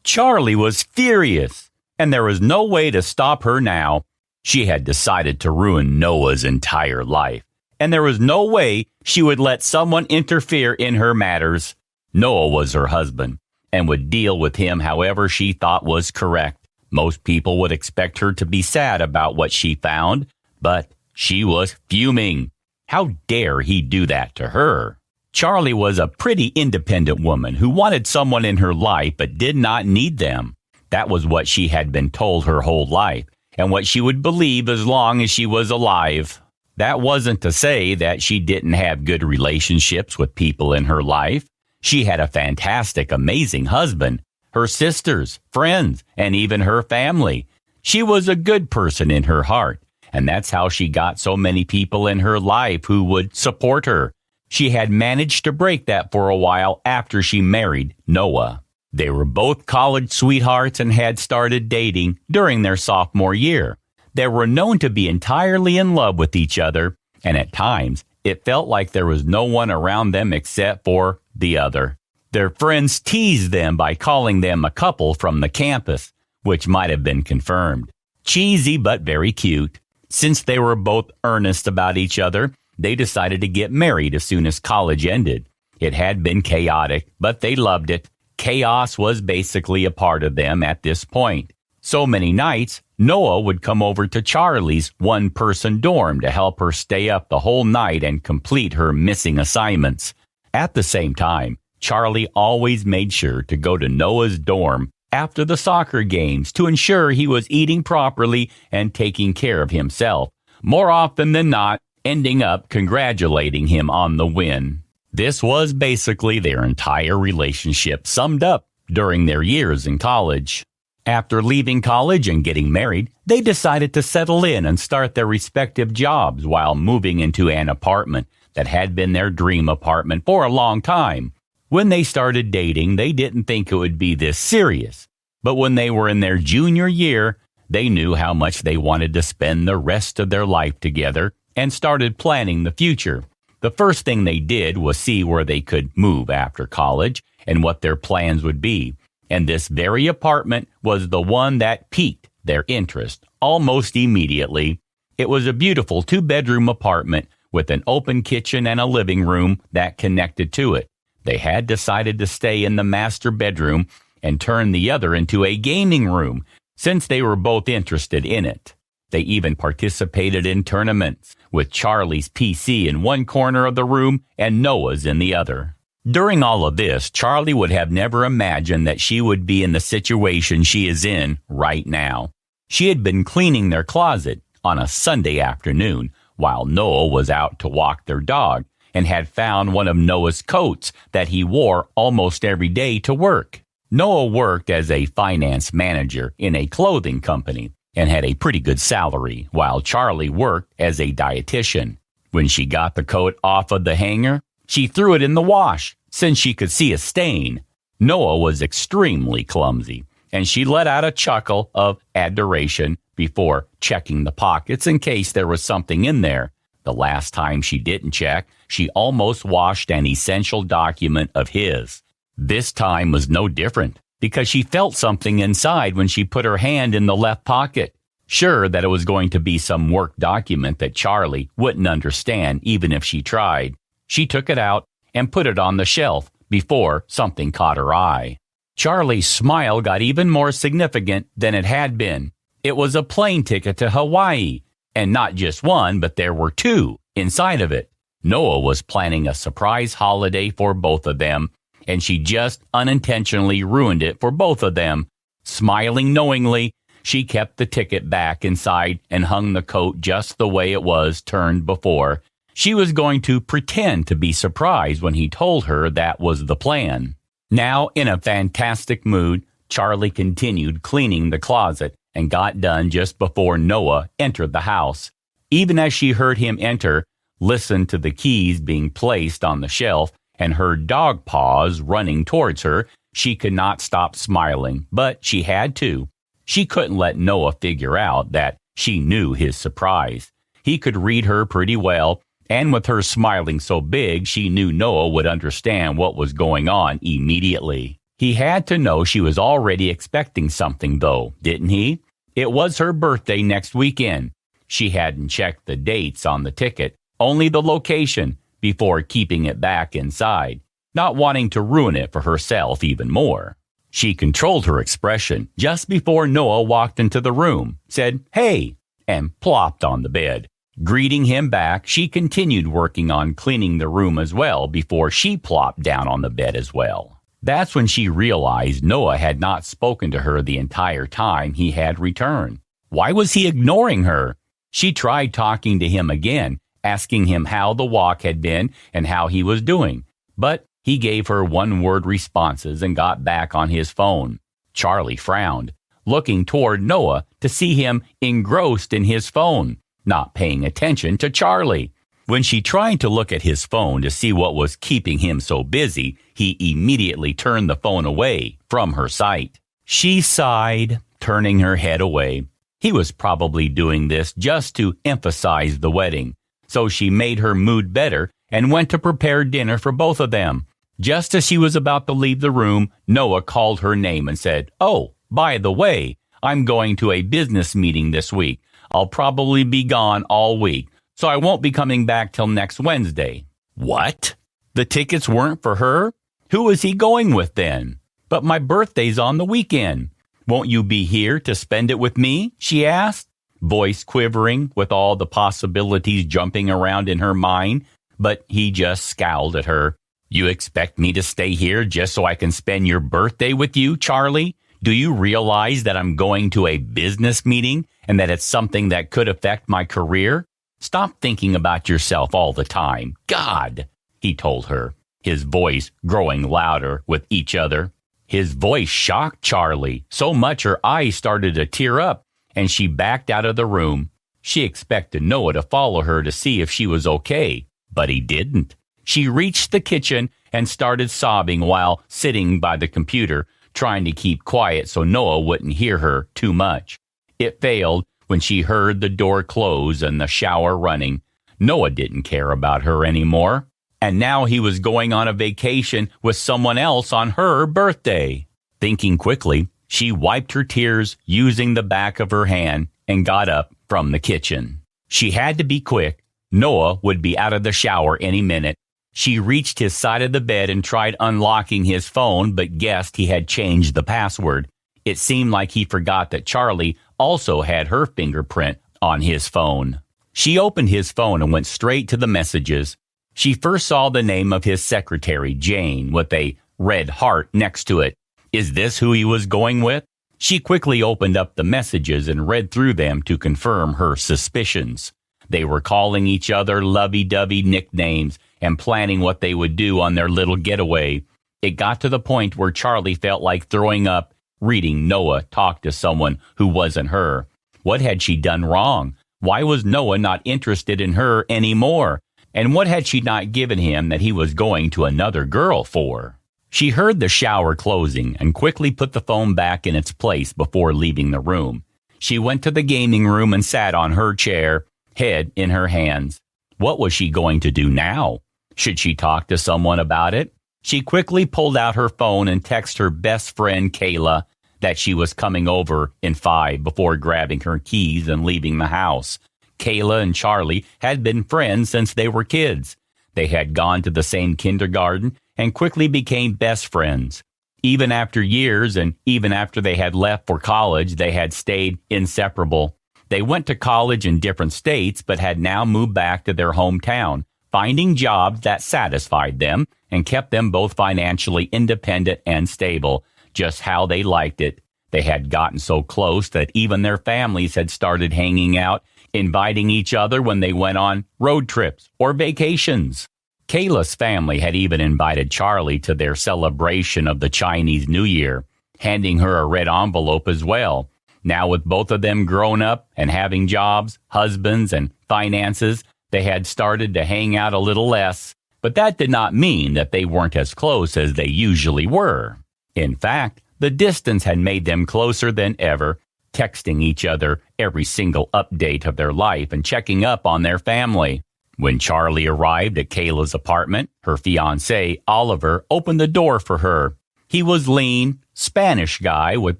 Charlie was furious, and there was no way to stop her now. She had decided to ruin Noah's entire life, and there was no way she would let someone interfere in her matters. Noah was her husband, and would deal with him however she thought was correct. Most people would expect her to be sad about what she found, but she was fuming. How dare he do that to her? Charlie was a pretty independent woman who wanted someone in her life but did not need them. That was what she had been told her whole life, and what she would believe as long as she was alive. That wasn't to say that she didn't have good relationships with people in her life. She had a fantastic, amazing husband, her sisters, friends, and even her family. She was a good person in her heart, and that's how she got so many people in her life who would support her. She had managed to break that for a while after she married Noah. They were both college sweethearts and had started dating during their sophomore year. They were known to be entirely in love with each other, and at times it felt like there was no one around them except for the other. Their friends teased them by calling them a couple from the campus, which might have been confirmed. Cheesy but very cute. Since they were both earnest about each other, they decided to get married as soon as college ended. It had been chaotic, but they loved it. Chaos was basically a part of them at this point. So many nights, Noah would come over to Charlie's one-person dorm to help her stay up the whole night and complete her missing assignments. At the same time, Charlie always made sure to go to Noah's dorm after the soccer games to ensure he was eating properly and taking care of himself. More often than not, ending up congratulating him on the win. This was basically their entire relationship summed up during their years in college. After leaving college and getting married, they decided to settle in and start their respective jobs while moving into an apartment that had been their dream apartment for a long time. When they started dating, they didn't think it would be this serious. But when they were in their junior year, they knew how much they wanted to spend the rest of their life together and started planning the future. The first thing they did was see where they could move after college and what their plans would be. And this very apartment was the one that piqued their interest almost immediately. It was a beautiful 2-bedroom apartment with an open kitchen and a living room that connected to it. They had decided to stay in the master bedroom and turn the other into a gaming room since they were both interested in it. They even participated in tournaments, with Charlie's PC in one corner of the room and Noah's in the other. During all of this, Charlie would have never imagined that she would be in the situation she is in right now. She had been cleaning their closet on a Sunday afternoon while Noah was out to walk their dog and had found one of Noah's coats that he wore almost every day to work. Noah worked as a finance manager in a clothing company and had a pretty good salary, while Charlie worked as a dietitian. When she got the coat off of the hanger, she threw it in the wash since she could see a stain. Noah was extremely clumsy, and she let out a chuckle of adoration before checking the pockets in case there was something in there. The last time she didn't check, she almost washed an essential document of his. This time was no different, because she felt something inside when she put her hand in the left pocket, sure that it was going to be some work document that Charlie wouldn't understand even if she tried. She took it out and put it on the shelf before something caught her eye. Charlie's smile got even more significant than it had been. It was a plane ticket to Hawaii, and not just one, but there were 2 inside of it. Noah was planning a surprise holiday for both of them, and she just unintentionally ruined it for both of them. Smiling knowingly, she kept the ticket back inside and hung the coat just the way it was turned before. She was going to pretend to be surprised when he told her that was the plan. Now, in a fantastic mood, Charlie continued cleaning the closet and got done just before Noah entered the house. Even as she heard him enter, listened to the keys being placed on the shelf, and heard dog paws running towards her, she could not stop smiling, but she had to. She couldn't let Noah figure out that she knew his surprise. He could read her pretty well, and with her smiling so big, she knew Noah would understand what was going on immediately. He had to know she was already expecting something, though, didn't he? It was her birthday next weekend. She hadn't checked the dates on the ticket, only the location, before keeping it back inside, not wanting to ruin it for herself even more. She controlled her expression just before Noah walked into the room, said, "Hey," and plopped on the bed. Greeting him back, she continued working on cleaning the room as well before she plopped down on the bed as well. That's when she realized Noah had not spoken to her the entire time he had returned. Why was he ignoring her? She tried talking to him again, asking him how the walk had been and how he was doing, but he gave her one-word responses and got back on his phone. Charlie frowned, looking toward Noah to see him engrossed in his phone, not paying attention to Charlie. When she tried to look at his phone to see what was keeping him so busy, he immediately turned the phone away from her sight. She sighed, turning her head away. He was probably doing this just to emphasize the wedding, so she made her mood better and went to prepare dinner for both of them. Just as she was about to leave the room, Noah called her name and said, "Oh, by the way, I'm going to a business meeting this week. I'll probably be gone all week, so I won't be coming back till next Wednesday." What? The tickets weren't for her? Who was he going with then? "But my birthday's on the weekend. Won't you be here to spend it with me?" she asked, voice quivering with all the possibilities jumping around in her mind, but he just scowled at her. "You expect me to stay here just so I can spend your birthday with you, Charlie? Do you realize that I'm going to a business meeting and that it's something that could affect my career? Stop thinking about yourself all the time. God," he told her, his voice growing louder with each other. His voice shocked Charlie so much her eyes started to tear up, and she backed out of the room. She expected Noah to follow her to see if she was okay, but he didn't. She reached the kitchen and started sobbing while sitting by the computer, trying to keep quiet so Noah wouldn't hear her too much. It failed when she heard the door close and the shower running. Noah didn't care about her anymore, and now he was going on a vacation with someone else on her birthday. Thinking quickly, she wiped her tears using the back of her hand and got up from the kitchen. She had to be quick. Noah would be out of the shower any minute. She reached his side of the bed and tried unlocking his phone, but guessed he had changed the password. It seemed like he forgot that Charlie also had her fingerprint on his phone. She opened his phone and went straight to the messages. She first saw the name of his secretary, Jane, with a red heart next to it. Is this who he was going with? She quickly opened up the messages and read through them to confirm her suspicions. They were calling each other lovey-dovey nicknames and planning what they would do on their little getaway. It got to the point where Charlie felt like throwing up, reading Noah talk to someone who wasn't her. What had she done wrong? Why was Noah not interested in her anymore? And what had she not given him that he was going to another girl for? She heard the shower closing and quickly put the phone back in its place before leaving the room. She went to the gaming room and sat on her chair, head in her hands. What was she going to do now? Should she talk to someone about it? She quickly pulled out her phone and texted her best friend, Kayla, that she was coming over in 5 before grabbing her keys and leaving the house. Kayla and Charlie had been friends since they were kids. They had gone to the same kindergarten and quickly became best friends. Even after years and even after they had left for college, they had stayed inseparable. They went to college in different states but had now moved back to their hometown, finding jobs that satisfied them and kept them both financially independent and stable, just how they liked it. They had gotten so close that even their families had started hanging out, inviting each other when they went on road trips or vacations. Kayla's family had even invited Charlie to their celebration of the Chinese New Year, handing her a red envelope as well. Now with both of them grown up and having jobs, husbands, and finances, they had started to hang out a little less, but that did not mean that they weren't as close as they usually were. In fact, the distance had made them closer than ever, texting each other every single update of their life and checking up on their family. When Charlie arrived at Kayla's apartment, her fiancé, Oliver, opened the door for her. He was lean, Spanish guy with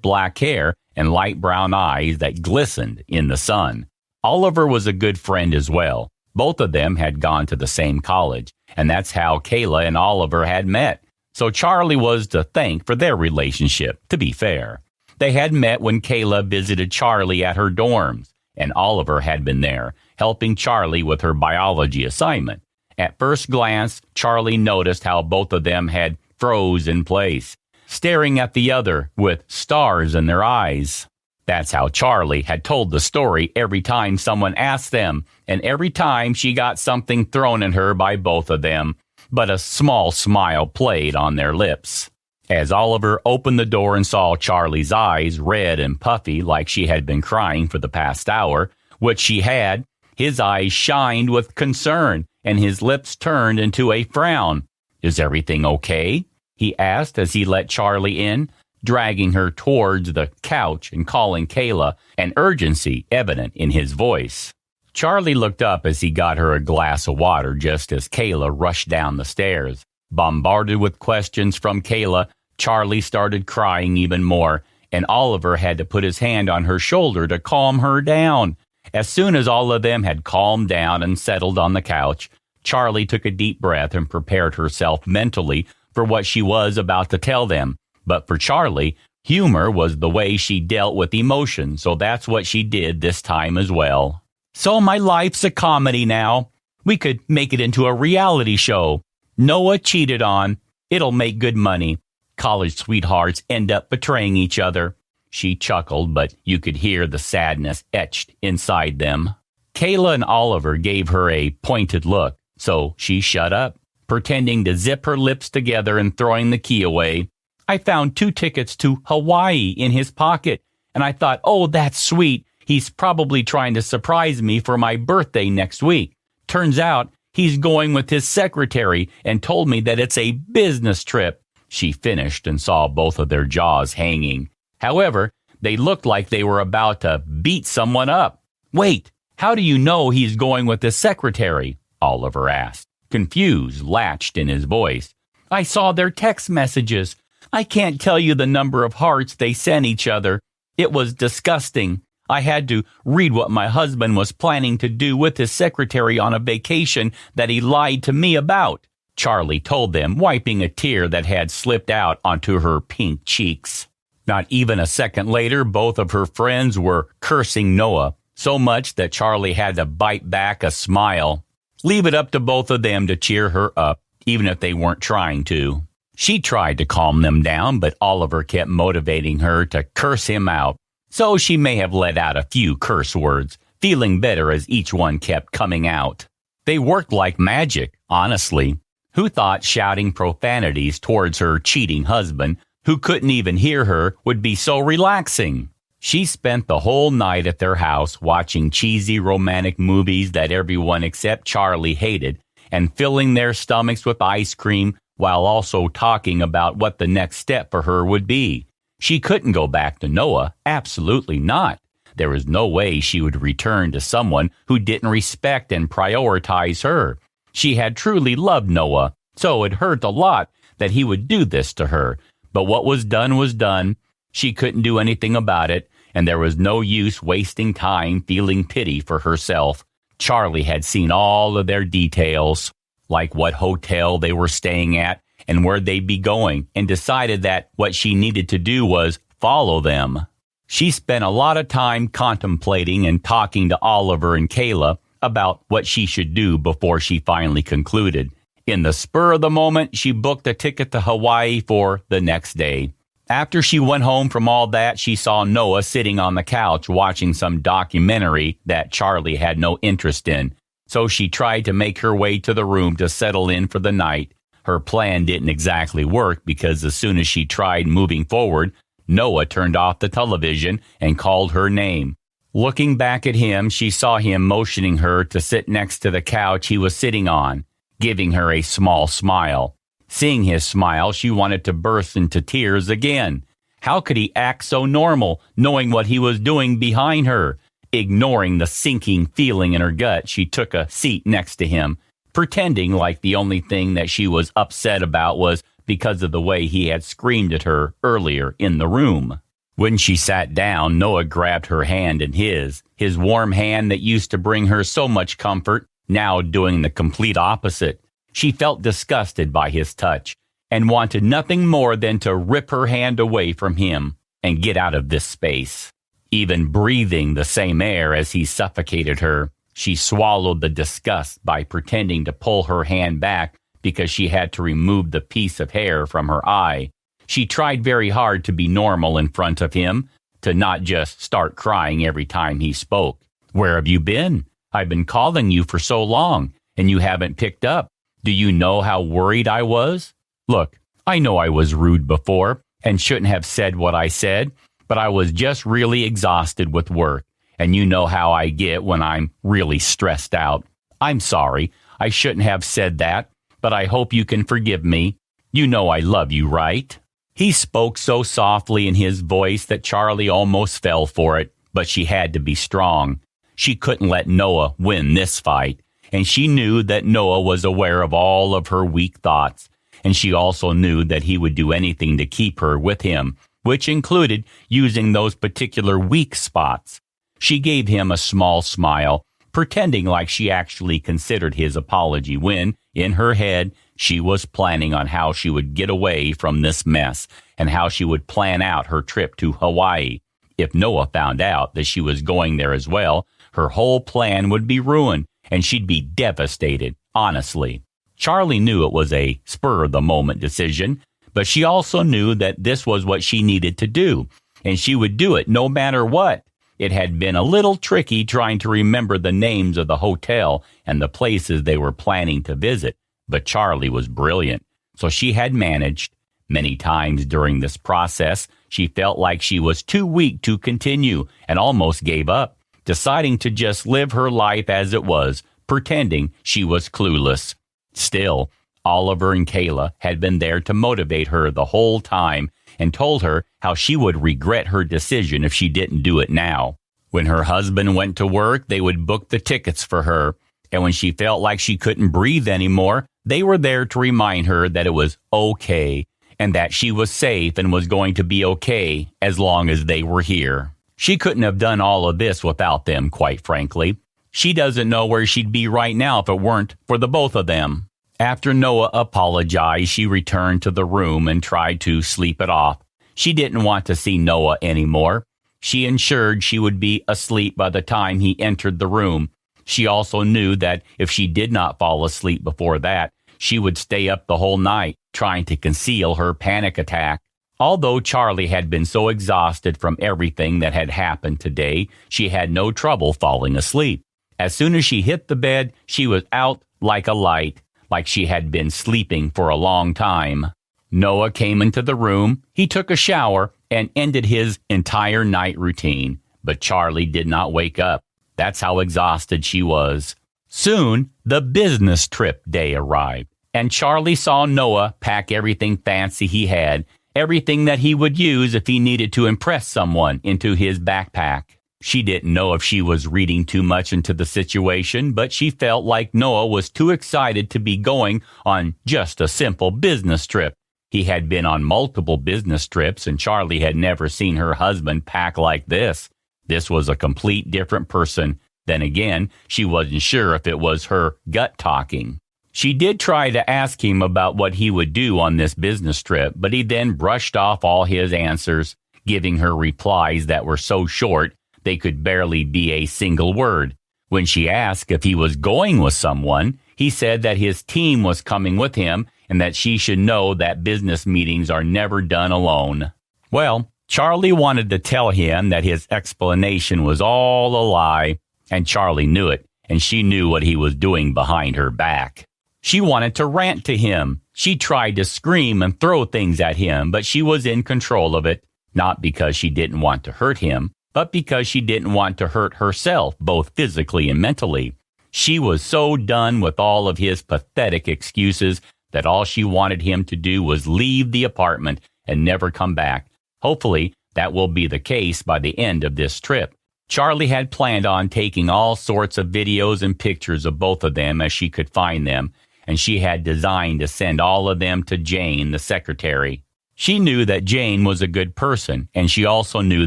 black hair and light brown eyes that glistened in the sun. Oliver was a good friend as well. Both of them had gone to the same college, and that's how Kayla and Oliver had met. So Charlie was to thank for their relationship, to be fair. They had met when Kayla visited Charlie at her dorms, and Oliver had been there, helping Charlie with her biology assignment. At first glance, Charlie noticed how both of them had froze in place, staring at the other with stars in their eyes. That's how Charlie had told the story every time someone asked them, and every time she got something thrown at her by both of them, but a small smile played on their lips. As Oliver opened the door and saw Charlie's eyes red and puffy like she had been crying for the past hour, which she had, his eyes shined with concern, and his lips turned into a frown. "Is everything okay?" he asked as he let Charlie in, dragging her towards the couch and calling Kayla, an urgency evident in his voice. Charlie looked up as he got her a glass of water just as Kayla rushed down the stairs. Bombarded with questions from Kayla, Charlie started crying even more, and Oliver had to put his hand on her shoulder to calm her down. As soon as all of them had calmed down and settled on the couch, Charlie took a deep breath and prepared herself mentally for what she was about to tell them. But for Charlie, humor was the way she dealt with emotion, so that's what she did this time as well. "So my life's a comedy now. We could make it into a reality show. Noah cheated on. It'll make good money. College sweethearts end up betraying each other." She chuckled, but you could hear the sadness etched inside them. Kayla and Oliver gave her a pointed look, so she shut up, pretending to zip her lips together and throwing the key away. "I found 2 tickets to Hawaii in his pocket, and I thought, oh, that's sweet. He's probably trying to surprise me for my birthday next week. Turns out he's going with his secretary and told me that it's a business trip." She finished and saw both of their jaws hanging. However, they looked like they were about to beat someone up. "Wait, how do you know he's going with his secretary?" Oliver asked, confused, latched in his voice. "I saw their text messages. I can't tell you the number of hearts they sent each other. It was disgusting. I had to read what my husband was planning to do with his secretary on a vacation that he lied to me about," Charlie told them, wiping a tear that had slipped out onto her pink cheeks. Not even a second later, both of her friends were cursing Noah, so much that Charlie had to bite back a smile. Leave it up to both of them to cheer her up, even if they weren't trying to. She tried to calm them down, but Oliver kept motivating her to curse him out. So she may have let out a few curse words, feeling better as each one kept coming out. They worked like magic, honestly. Who thought shouting profanities towards her cheating husband, who couldn't even hear her, would be so relaxing? She spent the whole night at their house watching cheesy romantic movies that everyone except Charlie hated, and filling their stomachs with ice cream while also talking about what the next step for her would be. She couldn't go back to Noah, absolutely not. There was no way she would return to someone who didn't respect and prioritize her. She had truly loved Noah, so it hurt a lot that he would do this to her. But what was done was done. She couldn't do anything about it, and there was no use wasting time feeling pity for herself. Charlie had seen all of their details, like what hotel they were staying at and where they'd be going, and decided that what she needed to do was follow them. She spent a lot of time contemplating and talking to Oliver and Kayla about what she should do before she finally concluded. In the spur of the moment, she booked a ticket to Hawaii for the next day. After she went home from all that, she saw Noah sitting on the couch watching some documentary that Charlie had no interest in. So she tried to make her way to the room to settle in for the night. Her plan didn't exactly work because as soon as she tried moving forward, Noah turned off the television and called her name. Looking back at him, she saw him motioning her to sit next to the couch he was sitting on, giving her a small smile. Seeing his smile, she wanted to burst into tears again. How could he act so normal, knowing what he was doing behind her? Ignoring the sinking feeling in her gut, she took a seat next to him, pretending like the only thing that she was upset about was because of the way he had screamed at her earlier in the room. When she sat down, Noah grabbed her hand in his warm hand that used to bring her so much comfort, now doing the complete opposite. She felt disgusted by his touch and wanted nothing more than to rip her hand away from him and get out of this space. Even breathing the same air as he suffocated her, she swallowed the disgust by pretending to pull her hand back because she had to remove the piece of hair from her eye. She tried very hard to be normal in front of him, to not just start crying every time he spoke. "Where have you been? I've been calling you for so long, and you haven't picked up. Do you know how worried I was? Look, I know I was rude before and shouldn't have said what I said, but I was just really exhausted with work, and you know how I get when I'm really stressed out. I'm sorry. I shouldn't have said that, but I hope you can forgive me. You know I love you, right?" He spoke so softly in his voice that Charlie almost fell for it, but she had to be strong. She couldn't let Noah win this fight, and she knew that Noah was aware of all of her weak thoughts, and she also knew that he would do anything to keep her with him, which included using those particular weak spots. She gave him a small smile, pretending like she actually considered his apology when, in her head, she was planning on how she would get away from this mess and how she would plan out her trip to Hawaii. If Noah found out that she was going there as well, her whole plan would be ruined, and she'd be devastated, honestly. Charlie knew it was a spur-of-the-moment decision, but she also knew that this was what she needed to do, and she would do it no matter what. It had been a little tricky trying to remember the names of the hotel and the places they were planning to visit, but Charlie was brilliant, so she had managed. Many times during this process, she felt like she was too weak to continue and almost gave up, deciding to just live her life as it was, pretending she was clueless. Still, Oliver and Kayla had been there to motivate her the whole time and told her how she would regret her decision if she didn't do it now. When her husband went to work, they would book the tickets for her, and when she felt like she couldn't breathe anymore, they were there to remind her that it was okay and that she was safe and was going to be okay as long as they were here. She couldn't have done all of this without them, quite frankly. She doesn't know where she'd be right now if it weren't for the both of them. After Noah apologized, she returned to the room and tried to sleep it off. She didn't want to see Noah anymore. She ensured she would be asleep by the time he entered the room. She also knew that if she did not fall asleep before that, she would stay up the whole night trying to conceal her panic attack. Although Charlie had been so exhausted from everything that had happened today, she had no trouble falling asleep. As soon as she hit the bed, she was out like a light, like she had been sleeping for a long time. Noah came into the room, he took a shower, and ended his entire night routine. But Charlie did not wake up. That's how exhausted she was. Soon, the business trip day arrived, and Charlie saw Noah pack everything fancy he had, everything that he would use if he needed to impress someone, into his backpack. She didn't know if she was reading too much into the situation, but she felt like Noah was too excited to be going on just a simple business trip. He had been on multiple business trips, and Charlie had never seen her husband pack like this. This was a complete different person. Then again, she wasn't sure if it was her gut talking. She did try to ask him about what he would do on this business trip, but he then brushed off all his answers, giving her replies that were so short they could barely be a single word. When she asked if he was going with someone, he said that his team was coming with him and that she should know that business meetings are never done alone. Well, Charlie wanted to tell him that his explanation was all a lie, and Charlie knew it, and she knew what he was doing behind her back. She wanted to rant to him. She tried to scream and throw things at him, but she was in control of it, not because she didn't want to hurt him, but because she didn't want to hurt herself, both physically and mentally. She was so done with all of his pathetic excuses that all she wanted him to do was leave the apartment and never come back. Hopefully, that will be the case by the end of this trip. Charlie had planned on taking all sorts of videos and pictures of both of them as she could find them, and she had designed to send all of them to Jane, the secretary. She knew that Jane was a good person, and she also knew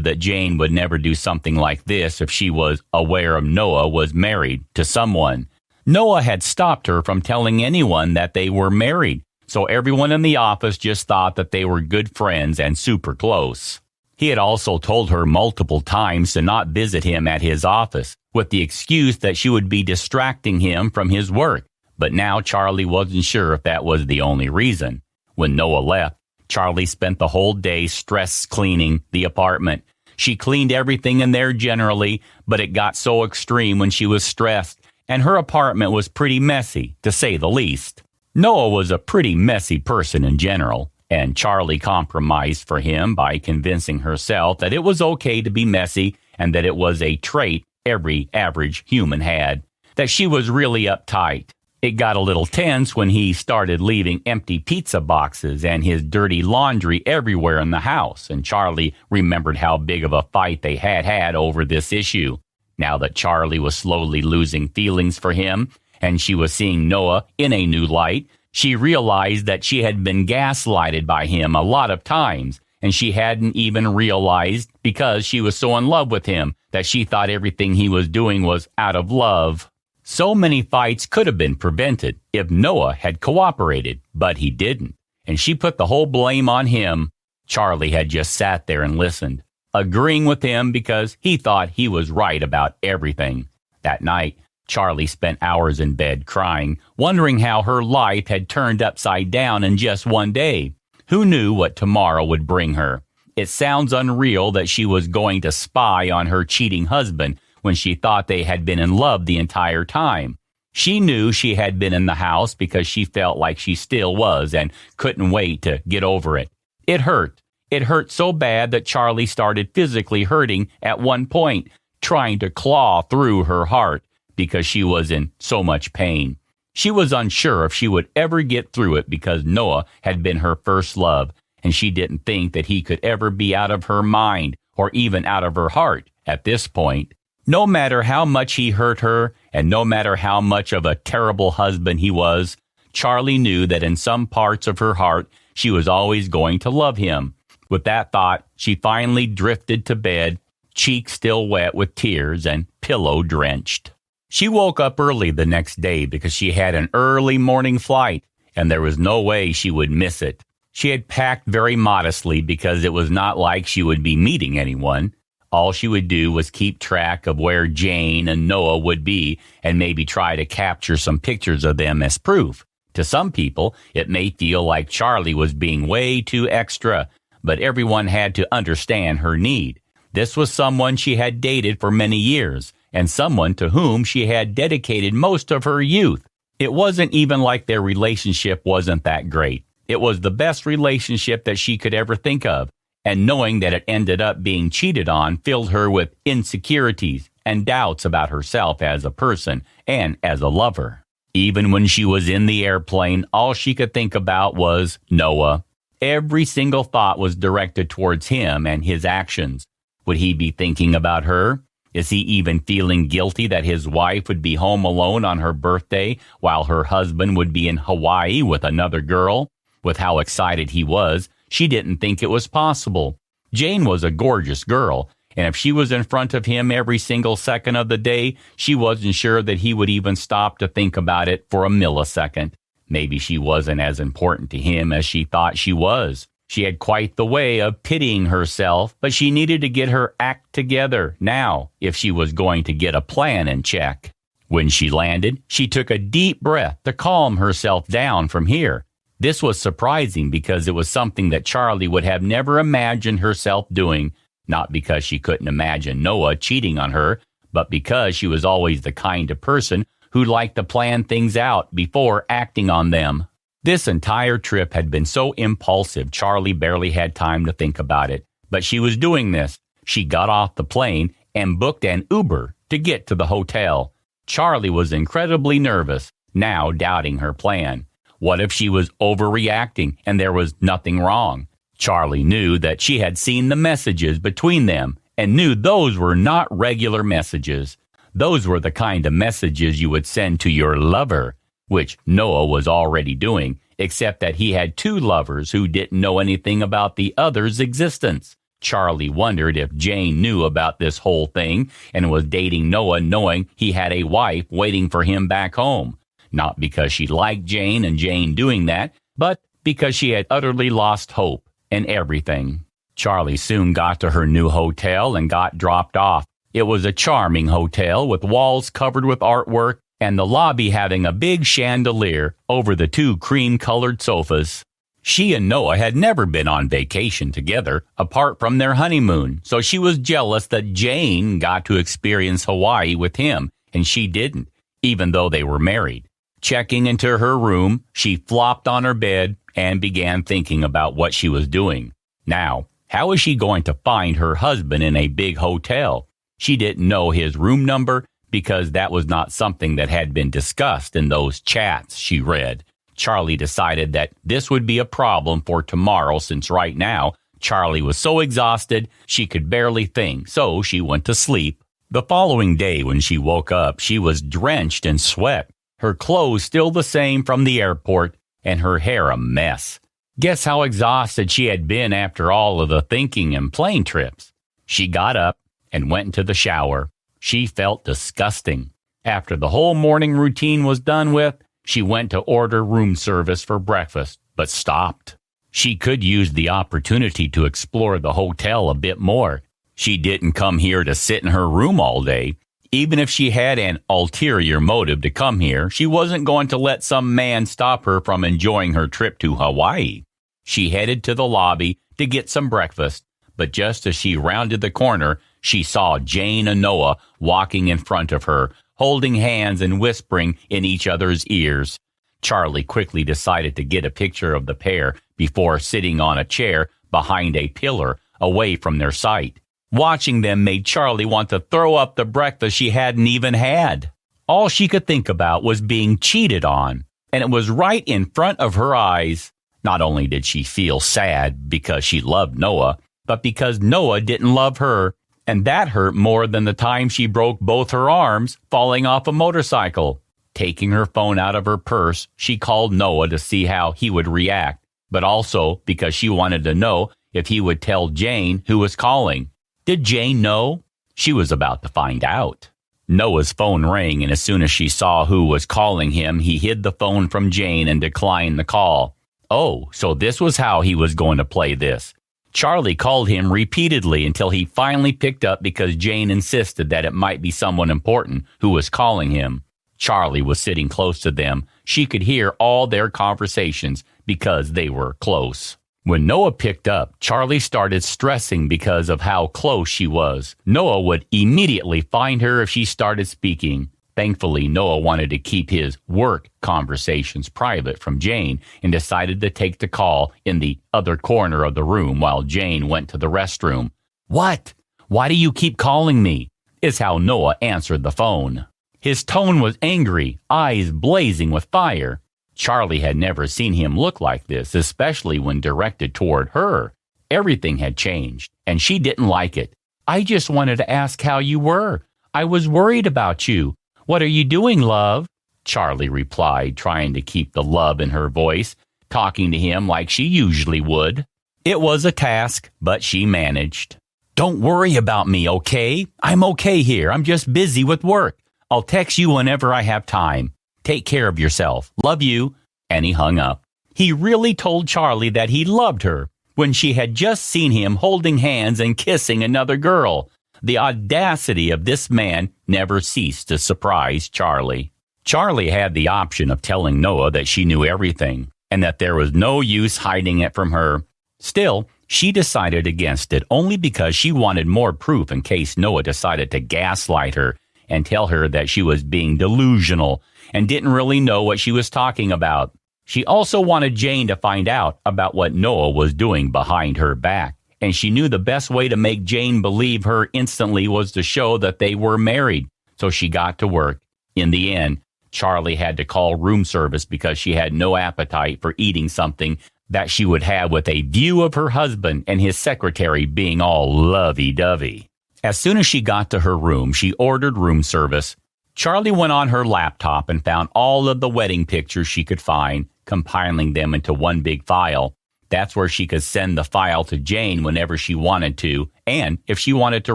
that Jane would never do something like this if she was aware of Noah was married to someone. Noah had stopped her from telling anyone that they were married, so everyone in the office just thought that they were good friends and super close. He had also told her multiple times to not visit him at his office, with the excuse that she would be distracting him from his work. But now Charlie wasn't sure if that was the only reason. When Noah left, Charlie spent the whole day stress cleaning the apartment. She cleaned everything in there generally, but it got so extreme when she was stressed, and her apartment was pretty messy, to say the least. Noah was a pretty messy person in general, and Charlie compromised for him by convincing herself that it was okay to be messy and that it was a trait every average human had, that she was really uptight. It got a little tense when he started leaving empty pizza boxes and his dirty laundry everywhere in the house, and Charlie remembered how big of a fight they had over this issue. Now that Charlie was slowly losing feelings for him, and she was seeing Noah in a new light, she realized that she had been gaslighted by him a lot of times, and she hadn't even realized, because she was so in love with him, that she thought everything he was doing was out of love. So many fights could have been prevented if Noah had cooperated, but he didn't, and she put the whole blame on him. Charlie had just sat there and listened, agreeing with him because he thought he was right about everything. That night, Charlie spent hours in bed crying, wondering how her life had turned upside down in just one day. Who knew what tomorrow would bring her? It sounds unreal that she was going to spy on her cheating husband when she thought they had been in love the entire time. She knew she had been in the house because she felt like she still was and couldn't wait to get over it. It hurt. It hurt so bad that Charlie started physically hurting at one point, trying to claw through her heart because she was in so much pain. She was unsure if she would ever get through it because Noah had been her first love, and she didn't think that he could ever be out of her mind or even out of her heart at this point. No matter how much he hurt her, and no matter how much of a terrible husband he was, Charlie knew that in some parts of her heart, she was always going to love him. With that thought, she finally drifted to bed, cheeks still wet with tears and pillow drenched. She woke up early the next day because she had an early morning flight, and there was no way she would miss it. She had packed very modestly because it was not like she would be meeting anyone. All she would do was keep track of where Jane and Noah would be and maybe try to capture some pictures of them as proof. To some people, it may feel like Charlie was being way too extra, but everyone had to understand her need. This was someone she had dated for many years, and someone to whom she had dedicated most of her youth. It wasn't even like their relationship wasn't that great. It was the best relationship that she could ever think of. And knowing that it ended up being cheated on filled her with insecurities and doubts about herself as a person and as a lover. Even when she was in the airplane, all she could think about was Noah. Every single thought was directed towards him and his actions. Would he be thinking about her? Is he even feeling guilty that his wife would be home alone on her birthday while her husband would be in Hawaii with another girl? With how excited he was, she didn't think it was possible. Jane was a gorgeous girl, and if she was in front of him every single second of the day, she wasn't sure that he would even stop to think about it for a millisecond. Maybe she wasn't as important to him as she thought she was. She had quite the way of pitying herself, but she needed to get her act together now if she was going to get a plan in check. When she landed, she took a deep breath to calm herself down from here. This was surprising because it was something that Charlie would have never imagined herself doing, not because she couldn't imagine Noah cheating on her, but because she was always the kind of person who liked to plan things out before acting on them. This entire trip had been so impulsive, Charlie barely had time to think about it. But she was doing this. She got off the plane and booked an Uber to get to the hotel. Charlie was incredibly nervous, now doubting her plan. What if she was overreacting and there was nothing wrong? Charlie knew that she had seen the messages between them and knew those were not regular messages. Those were the kind of messages you would send to your lover. which Noah was already doing, except that he had two lovers who didn't know anything about the other's existence. Charlie wondered if Jane knew about this whole thing and was dating Noah knowing he had a wife waiting for him back home. Not because she liked Jane and Jane doing that, but because she had utterly lost hope and everything. Charlie soon got to her new hotel and got dropped off. It was a charming hotel with walls covered with artwork and the lobby having a big chandelier over the two cream-colored sofas. She and Noah had never been on vacation together, apart from their honeymoon, so she was jealous that Jane got to experience Hawaii with him, and she didn't, even though they were married. Checking into her room, she flopped on her bed and began thinking about what she was doing. Now, how was she going to find her husband in a big hotel? She didn't know his room number because that was not something that had been discussed in those chats she read. Charlie decided that this would be a problem for tomorrow since right now Charlie was so exhausted she could barely think, so she went to sleep. The following day when she woke up, she was drenched in sweat, her clothes still the same from the airport, and her hair a mess. Guess how exhausted she had been after all of the thinking and plane trips. She got up and went into the shower. She felt disgusting. After the whole morning routine was done with, she went to order room service for breakfast, but stopped. She could use the opportunity to explore the hotel a bit more. She didn't come here to sit in her room all day. Even if she had an ulterior motive to come here, she wasn't going to let some man stop her from enjoying her trip to Hawaii. She headed to the lobby to get some breakfast, but just as she rounded the corner, she saw Jane and Noah walking in front of her, holding hands and whispering in each other's ears. Charlie quickly decided to get a picture of the pair before sitting on a chair behind a pillar away from their sight. Watching them made Charlie want to throw up the breakfast she hadn't even had. All she could think about was being cheated on, and it was right in front of her eyes. Not only did she feel sad because she loved Noah, but because Noah didn't love her, and that hurt more than the time she broke both her arms falling off a motorcycle. Taking her phone out of her purse, she called Noah to see how he would react, but also because she wanted to know if he would tell Jane who was calling. Did Jane know? She was about to find out. Noah's phone rang, and as soon as she saw who was calling him, he hid the phone from Jane and declined the call. Oh, so this was how he was going to play this. Charlie called him repeatedly until he finally picked up because Jane insisted that it might be someone important who was calling him. Charlie was sitting close to them. She could hear all their conversations because they were close. When Noah picked up, Charlie started stressing because of how close she was. Noah would immediately find her if she started speaking. Thankfully, Noah wanted to keep his work conversations private from Jane and decided to take the call in the other corner of the room while Jane went to the restroom. "What? Why do you keep calling me?" is how Noah answered the phone. His tone was angry, eyes blazing with fire. Charlie had never seen him look like this, especially when directed toward her. Everything had changed, and she didn't like it. "I just wanted to ask how you were. I was worried about you. What are you doing, love?" Charlie replied, trying to keep the love in her voice, talking to him like she usually would. It was a task, but she managed. "Don't worry about me, okay? I'm okay here. I'm just busy with work. I'll text you whenever I have time. Take care of yourself. Love you." And he hung up. He really told Charlie that he loved her when she had just seen him holding hands and kissing another girl. The audacity of this man never ceased to surprise Charlie. Charlie had the option of telling Noah that she knew everything and that there was no use hiding it from her. Still, she decided against it only because she wanted more proof in case Noah decided to gaslight her and tell her that she was being delusional and didn't really know what she was talking about. She also wanted Jane to find out about what Noah was doing behind her back, and she knew the best way to make Jane believe her instantly was to show that they were married, so she got to work. In the end, Charlie had to call room service because she had no appetite for eating something that she would have with a view of her husband and his secretary being all lovey-dovey. As soon as she got to her room, she ordered room service. Charlie went on her laptop and found all of the wedding pictures she could find, compiling them into one big file. That's where she could send the file to Jane whenever she wanted to, and if she wanted to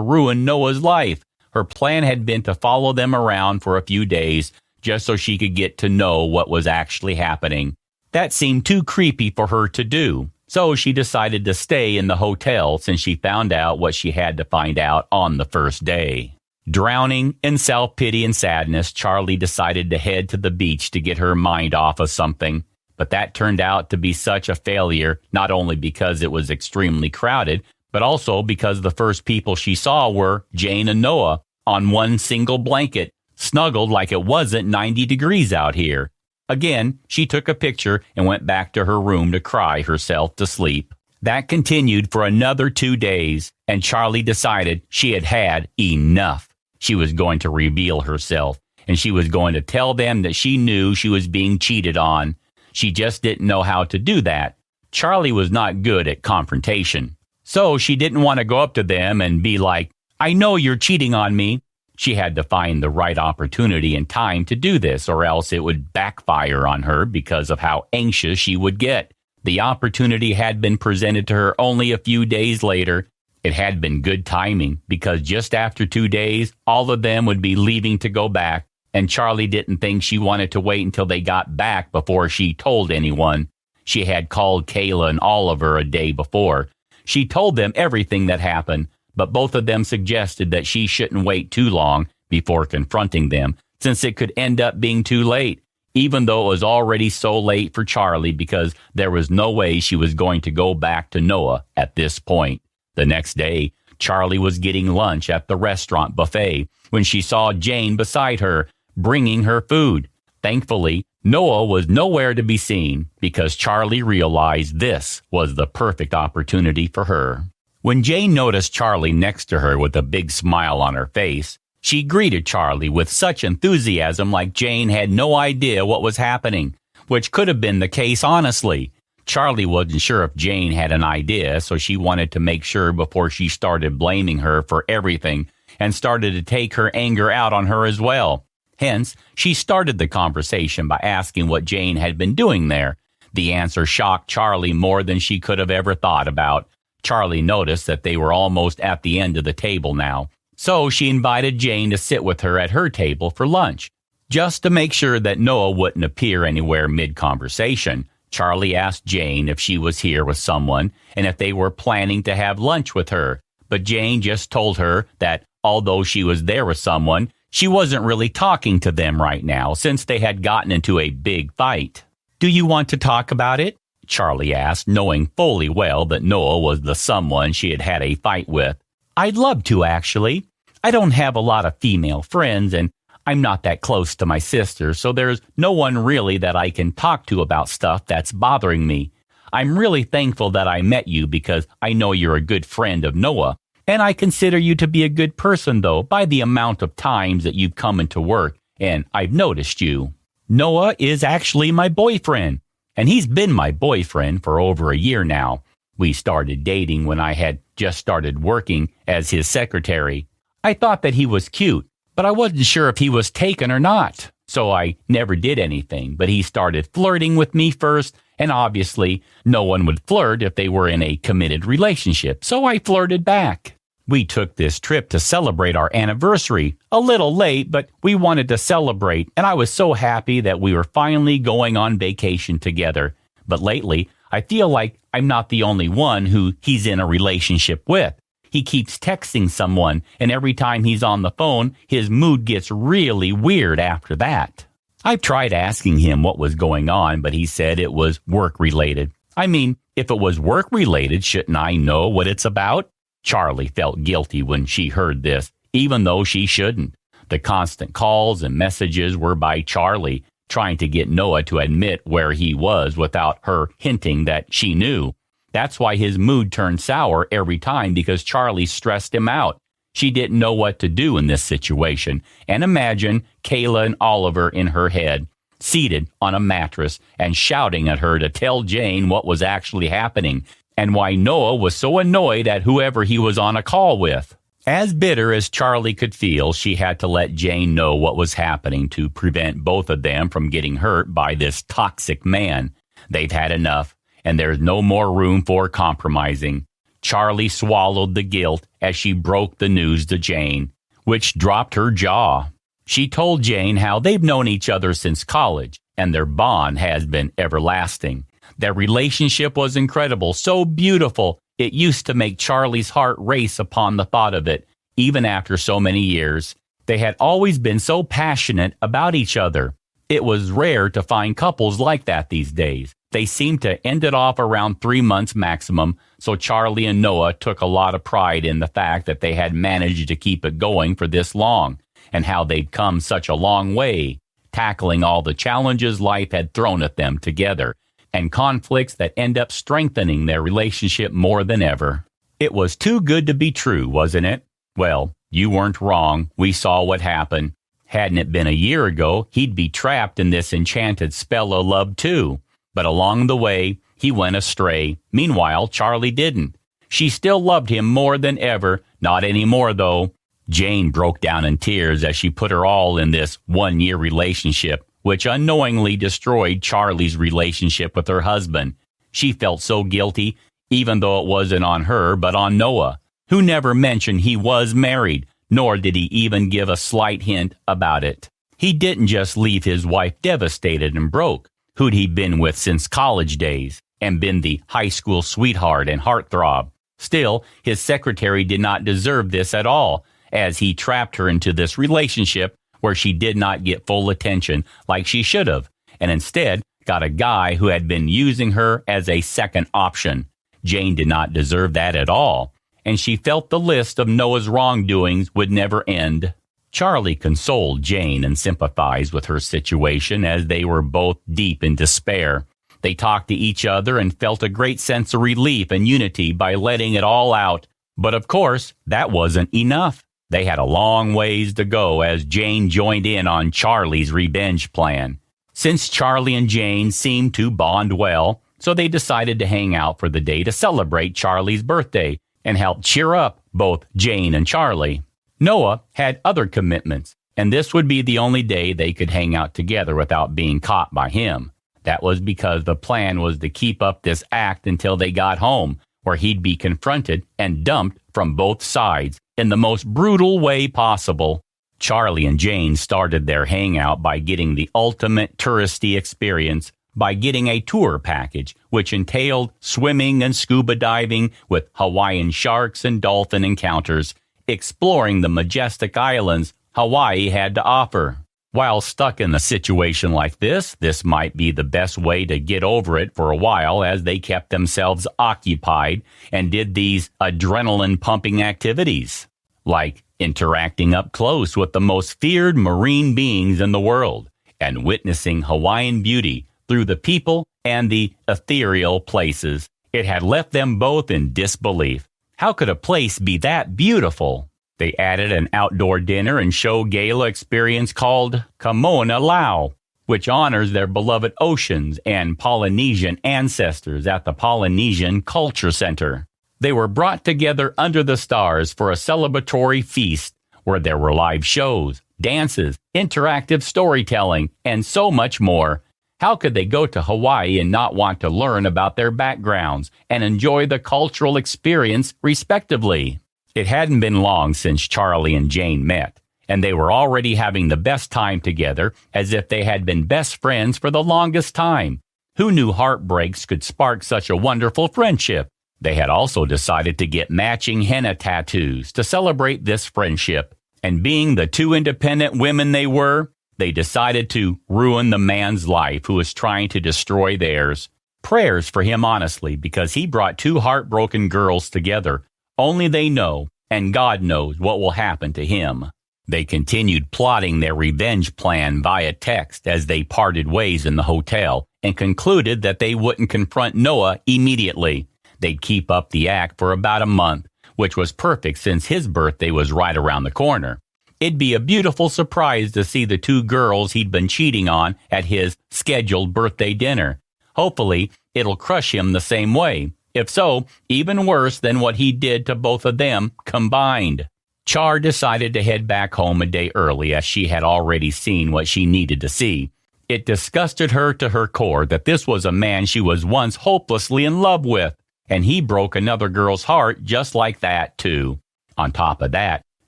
ruin Noah's life. Her plan had been to follow them around for a few days, just so she could get to know what was actually happening. That seemed too creepy for her to do, so she decided to stay in the hotel since she found out what she had to find out on the first day. Drowning in self-pity and sadness, Charlie decided to head to the beach to get her mind off of something. But that turned out to be such a failure, not only because it was extremely crowded, but also because the first people she saw were Jane and Noah on one single blanket, snuggled like it wasn't 90 degrees out here. Again, she took a picture and went back to her room to cry herself to sleep. That continued for another 2 days, and Charlie decided she had had enough. She was going to reveal herself, and she was going to tell them that she knew she was being cheated on. She just didn't know how to do that. Charlie was not good at confrontation. So she didn't want to go up to them and be like, "I know you're cheating on me." She had to find the right opportunity and time to do this, or else it would backfire on her because of how anxious she would get. The opportunity had been presented to her only a few days later. It had been good timing because just after 2 days, all of them would be leaving to go back, and Charlie didn't think she wanted to wait until they got back before she told anyone. She had called Kayla and Oliver a day before. She told them everything that happened, but both of them suggested that she shouldn't wait too long before confronting them, since it could end up being too late, even though it was already so late for Charlie because there was no way she was going to go back to Noah at this point. The next day, Charlie was getting lunch at the restaurant buffet when she saw Jane beside her, bringing her food. Thankfully, Noah was nowhere to be seen because Charlie realized this was the perfect opportunity for her. When Jane noticed Charlie next to her with a big smile on her face, she greeted Charlie with such enthusiasm like Jane had no idea what was happening, which could have been the case honestly. Charlie wasn't sure if Jane had an idea, so she wanted to make sure before she started blaming her for everything and started to take her anger out on her as well. Hence, she started the conversation by asking what Jane had been doing there. The answer shocked Charlie more than she could have ever thought about. Charlie noticed that they were almost at the end of the table now, so she invited Jane to sit with her at her table for lunch. Just to make sure that Noah wouldn't appear anywhere mid-conversation, Charlie asked Jane if she was here with someone and if they were planning to have lunch with her, but Jane just told her that although she was there with someone, she wasn't really talking to them right now since they had gotten into a big fight. "Do you want to talk about it?" Charlie asked, knowing fully well that Noah was the someone she had had a fight with. "I'd love to, actually. I don't have a lot of female friends, and I'm not that close to my sister, so there's no one really that I can talk to about stuff that's bothering me. I'm really thankful that I met you because I know you're a good friend of Noah, and I consider you to be a good person, though, by the amount of times that you've come into work, and I've noticed you. Noah is actually my boyfriend, and he's been my boyfriend for over a year now. We started dating when I had just started working as his secretary. I thought that he was cute, but I wasn't sure if he was taken or not, so I never did anything, but he started flirting with me first, and obviously no one would flirt if they were in a committed relationship, so I flirted back. We took this trip to celebrate our anniversary, a little late, but we wanted to celebrate, and I was so happy that we were finally going on vacation together. But lately, I feel like I'm not the only one who he's in a relationship with. He keeps texting someone, and every time he's on the phone, his mood gets really weird after that. I've tried asking him what was going on, but he said it was work-related. I mean, if it was work-related, shouldn't I know what it's about? Charlie felt guilty when she heard this, even though she shouldn't. The constant calls and messages were by Charlie, trying to get Noah to admit where he was without her hinting that she knew. That's why his mood turned sour every time, because Charlie stressed him out. She didn't know what to do in this situation. And imagine Kayla and Oliver in her head, seated on a mattress and shouting at her to tell Jane what was actually happening and why Noah was so annoyed at whoever he was on a call with. As bitter as Charlie could feel, she had to let Jane know what was happening to prevent both of them from getting hurt by this toxic man. They've had enough, and there's no more room for compromising. Charlie swallowed the guilt as she broke the news to Jane, which dropped her jaw. She told Jane how they've known each other since college, and their bond has been everlasting. Their relationship was incredible, so beautiful, it used to make Charlie's heart race upon the thought of it, even after so many years. They had always been so passionate about each other. It was rare to find couples like that these days. They seemed to end it off around 3 months maximum, so Charlie and Noah took a lot of pride in the fact that they had managed to keep it going for this long, and how they'd come such a long way, tackling all the challenges life had thrown at them together, and conflicts that end up strengthening their relationship more than ever. It was too good to be true, wasn't it? Well, you weren't wrong. We saw what happened. Hadn't it been a year ago, he'd be trapped in this enchanted spell of love too. But along the way, he went astray. Meanwhile, Charlie didn't. She still loved him more than ever. Not anymore, though. Jane broke down in tears as she put her all in this one-year relationship, which unknowingly destroyed Charlie's relationship with her husband. She felt so guilty, even though it wasn't on her, but on Noah, who never mentioned he was married, nor did he even give a slight hint about it. He didn't just leave his wife devastated and broke, who'd he been with since college days, and been the high school sweetheart and heartthrob. Still, his secretary did not deserve this at all, as he trapped her into this relationship where she did not get full attention like she should have, and instead got a guy who had been using her as a second option. Jane did not deserve that at all, and she felt the list of Noah's wrongdoings would never end. Charlie consoled Jane and sympathized with her situation as they were both deep in despair. They talked to each other and felt a great sense of relief and unity by letting it all out. But of course, that wasn't enough. They had a long ways to go as Jane joined in on Charlie's revenge plan. Since Charlie and Jane seemed to bond well, so they decided to hang out for the day to celebrate Charlie's birthday and help cheer up both Jane and Charlie. Noah had other commitments, and this would be the only day they could hang out together without being caught by him. That was because the plan was to keep up this act until they got home, where he'd be confronted and dumped from both sides in the most brutal way possible. Charlie and Jane started their hangout by getting the ultimate touristy experience by getting a tour package, which entailed swimming and scuba diving with Hawaiian sharks and dolphin encounters, exploring the majestic islands Hawaii had to offer. While stuck in a situation like this might be the best way to get over it for a while, as they kept themselves occupied and did these adrenaline-pumping activities, like interacting up close with the most feared marine beings in the world and witnessing Hawaiian beauty through the people and the ethereal places. It had left them both in disbelief. How could a place be that beautiful? They added an outdoor dinner and show gala experience called Kamona Lau, which honors their beloved oceans and Polynesian ancestors at the Polynesian Culture Center. They were brought together under the stars for a celebratory feast where there were live shows, dances, interactive storytelling, and so much more. How could they go to Hawaii and not want to learn about their backgrounds and enjoy the cultural experience respectively? It hadn't been long since Charlie and Jane met, and they were already having the best time together, as if they had been best friends for the longest time. Who knew heartbreaks could spark such a wonderful friendship? They had also decided to get matching henna tattoos to celebrate this friendship, and being the two independent women they were, they decided to ruin the man's life who was trying to destroy theirs. Prayers for him, honestly, because he brought two heartbroken girls together. Only they know, and God knows what will happen to him. They continued plotting their revenge plan via text as they parted ways in the hotel and concluded that they wouldn't confront Noah immediately. They'd keep up the act for about a month, which was perfect since his birthday was right around the corner. It'd be a beautiful surprise to see the two girls he'd been cheating on at his scheduled birthday dinner. Hopefully, it'll crush him the same way. If so, even worse than what he did to both of them combined. Char decided to head back home a day early as she had already seen what she needed to see. It disgusted her to her core that this was a man she was once hopelessly in love with, and he broke another girl's heart just like that, too. On top of that,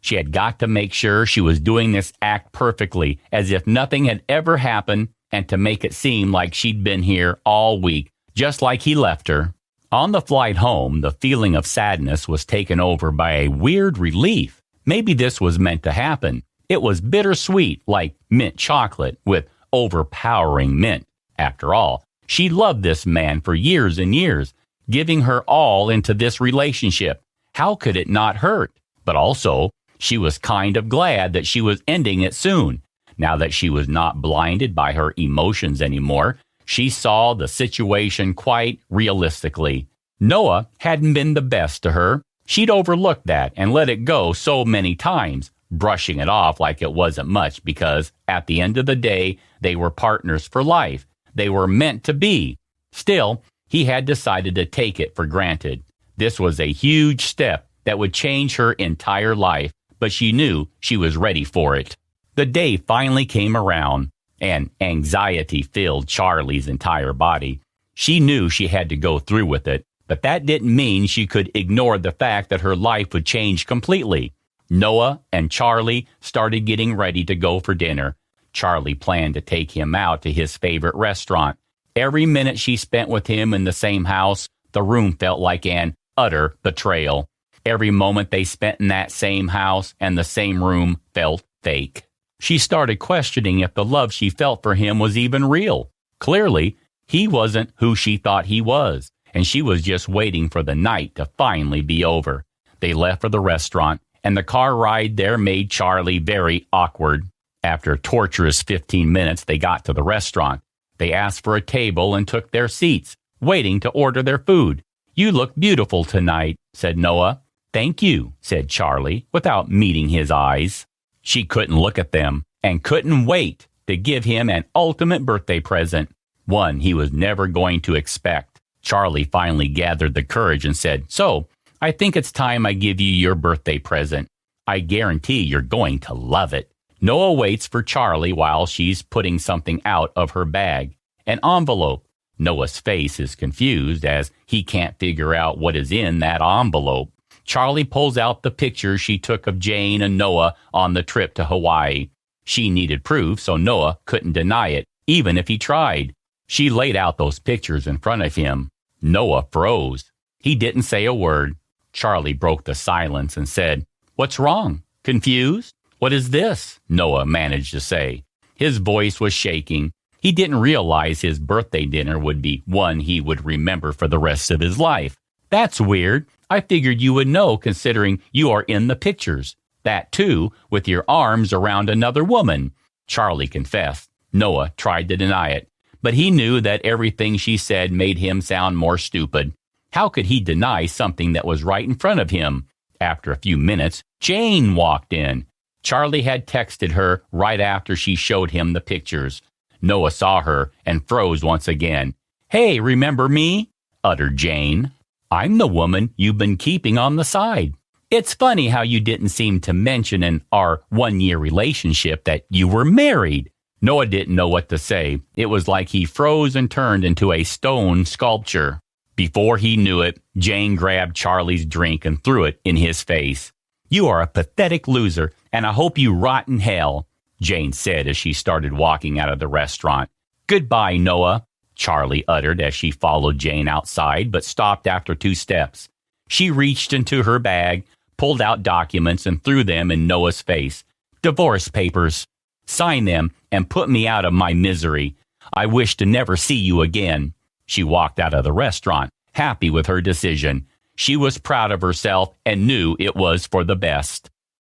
she had got to make sure she was doing this act perfectly, as if nothing had ever happened, and to make it seem like she'd been here all week, just like he left her. On the flight home, the feeling of sadness was taken over by a weird relief. Maybe this was meant to happen. It was bittersweet, like mint chocolate, with overpowering mint. After all, she loved this man for years and years, giving her all into this relationship. How could it not hurt? But also, she was kind of glad that she was ending it soon. Now that she was not blinded by her emotions anymore, she saw the situation quite realistically. Noah hadn't been the best to her. She'd overlooked that and let it go so many times, brushing it off like it wasn't much because, at the end of the day, they were partners for life. They were meant to be. Still, he had decided to take it for granted. This was a huge step that would change her entire life, but she knew she was ready for it. The day finally came around, and anxiety filled Charlie's entire body. She knew she had to go through with it, but that didn't mean she could ignore the fact that her life would change completely. Noah and Charlie started getting ready to go for dinner. Charlie planned to take him out to his favorite restaurant. Every minute she spent with him in the same house, the room felt like an utter betrayal. Every moment they spent in that same house and the same room felt fake. She started questioning if the love she felt for him was even real. Clearly, he wasn't who she thought he was, and she was just waiting for the night to finally be over. They left for the restaurant, and the car ride there made Charlie very awkward. After a torturous 15 minutes, they got to the restaurant. They asked for a table and took their seats, waiting to order their food. "You look beautiful tonight," said Noah. "Thank you," said Charlie, without meeting his eyes. She couldn't look at them, and couldn't wait to give him an ultimate birthday present, one he was never going to expect. Charlie finally gathered the courage and said, "So, I think it's time I give you your birthday present. I guarantee you're going to love it." Noah waits for Charlie while she's putting something out of her bag. An envelope. Noah's face is confused as he can't figure out what is in that envelope. Charlie pulls out the pictures she took of Jane and Noah on the trip to Hawaii. She needed proof, so Noah couldn't deny it, even if he tried. She laid out those pictures in front of him. Noah froze. He didn't say a word. Charlie broke the silence and said, "What's wrong? Confused? What is this?" Noah managed to say. His voice was shaking. He didn't realize his birthday dinner would be one he would remember for the rest of his life. "That's weird. I figured you would know considering you are in the pictures. That too, with your arms around another woman," Charlie confessed. Noah tried to deny it, but he knew that everything she said made him sound more stupid. How could he deny something that was right in front of him? After a few minutes, Jane walked in. Charlie had texted her right after she showed him the pictures. Noah saw her and froze once again. "Hey, remember me?" uttered Jane. "I'm the woman you've been keeping on the side. It's funny how you didn't seem to mention in our one-year relationship that you were married." Noah didn't know what to say. It was like he froze and turned into a stone sculpture. Before he knew it, Jane grabbed Charlie's drink and threw it in his face. "You are a pathetic loser, and I hope you rot in hell," Jane said as she started walking out of the restaurant. "Goodbye, Noah," Charlie uttered as she followed Jane outside, but stopped after 2 steps. She reached into her bag, pulled out documents, and threw them in Noah's face. "Divorce papers. Sign them and put me out of my misery. I wish to never see you again." She walked out of the restaurant, happy with her decision. She was proud of herself and knew it was for the best.